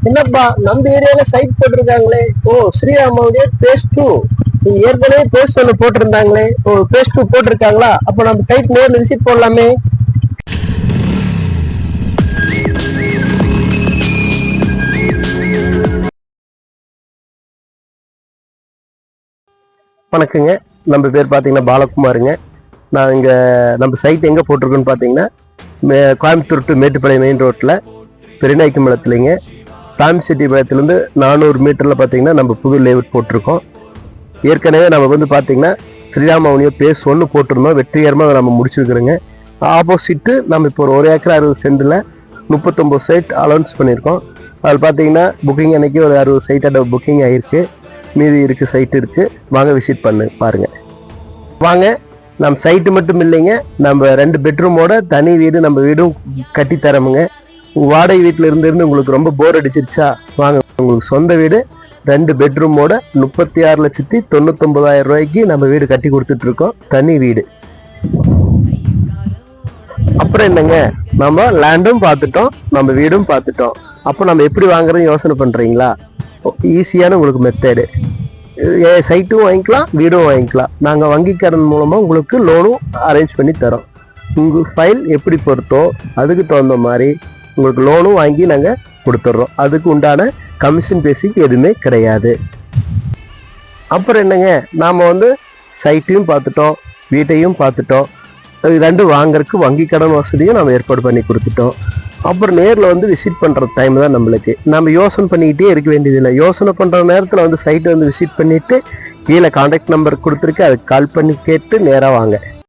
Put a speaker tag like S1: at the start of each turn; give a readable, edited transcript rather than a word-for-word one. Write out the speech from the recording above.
S1: என்னப்பா நம்ம ஏரியால சைட் போட்டிருக்காங்களே? ஓ, ஸ்ரீராமாவுடைய பேஸ் 2. ஏற்கனவே பேஸ் 1 போட்டிருந்தாங்களே. ஓ, பேஸ் 2 போட்டிருக்காங்களா? அப்ப நம்ம சைட் நேர்ல விசிட் போடலாமே. வணக்கங்க. நம்ம பேர் பார்த்தீங்கன்னா பாலகுமாருங்க. நான் இங்கே நம்ம சைட் எங்கே போட்டிருக்கோன்னு பார்த்தீங்கன்னா கோயம்புத்தூர் டு மேட்டுப்பாளையம் மெயின் ரோட்டில் பெருநாய்க்குமலத்துலேங்க. சாமிச்செட்டிப்பாளையத்துலேருந்து 400 மீட்டரில் பார்த்தீங்கன்னா நம்ம புது லேஅவுட் போட்டிருக்கோம். ஏற்கனவே நம்ம வந்து பார்த்தீங்கன்னா ஸ்ரீராமாவுடைய பேஸ் 1 போட்டிருந்தோம். வெற்றிகரமாக நம்ம முடிச்சிருக்கிறோங்க. ஆப்போசிட்டு நம்ம இப்போ ஒரு ஏக்கர் 60 சென்டில் 39 சைட் அலௌன்ஸ் பண்ணியிருக்கோம். அதில் பார்த்தீங்கன்னா புக்கிங் அன்னைக்கு ஒரு 60 சைட்டோட புக்கிங் ஆகிருக்கு. மீதி இருக்குது சைட் இருக்குது. வாங்க விசிட் பாருங்கள். வாங்க. நம்ம சைட்டு மட்டும் இல்லைங்க, நம்ம 2 பெட்ரூமோட தனி வீடு நம்ம வீடும் கட்டித்தரமுங்க. வாடகை வீட்டில் இருந்து உங்களுக்கு ரொம்ப போர் அடிச்சிருச்சா, வாங்க உங்களுக்கு சொந்த வீடு 2 பெட்ரூமோட 36,99,000 ரூபாய்க்கு நம்ம வீடு கட்டி கொடுத்துட்ருக்கோம். தனி வீடு. அப்புறம் என்னங்க, நம்ம லேண்டும் பார்த்துட்டோம், நம்ம வீடும் பார்த்துட்டோம். அப்போ நம்ம எப்படி வாங்குறோம் யோசனை பண்ணுறீங்களா? ஈஸியான உங்களுக்கு மெத்தேடு. சைட்டும் வாங்கிக்கலாம், வீடும் வாங்கிக்கலாம். நாங்கள் வங்கி கடன் மூலமாக உங்களுக்கு லோனும் அரேஞ்ச் பண்ணி தரோம். உங்கள் ஃபைல் எப்படி பொறுத்தோ அதுக்கு தகுந்த மாதிரி உங்களுக்கு லோனும் வாங்கி நாங்கள் கொடுத்துட்றோம். அதுக்கு உண்டான கமிஷன் பேசிக் எதுவுமே கிடையாது. அப்புறம் என்னங்க, நாம் வந்து சைட்டையும் பார்த்துட்டோம், வீட்டையும் பார்த்துட்டோம். 2 வாங்கறதுக்கு வங்கி கடன் வசதியும் நம்ம ஏற்பாடு பண்ணி கொடுத்துட்டோம். அப்புறம் நேரில் வந்து விசிட் பண்ணுற டைம் தான் நம்மளுக்கு. நம்ம யோசனை பண்ணிக்கிட்டே இருக்க வேண்டியதில்லை. யோசனை பண்ணுற நேரத்தில் வந்து சைட்டை வந்து விசிட் பண்ணிவிட்டு கீழே கான்டாக்ட் நம்பர் கொடுத்துருக்கு, அதுக்கு கால் பண்ணி கேட்டு நேராக வாங்க.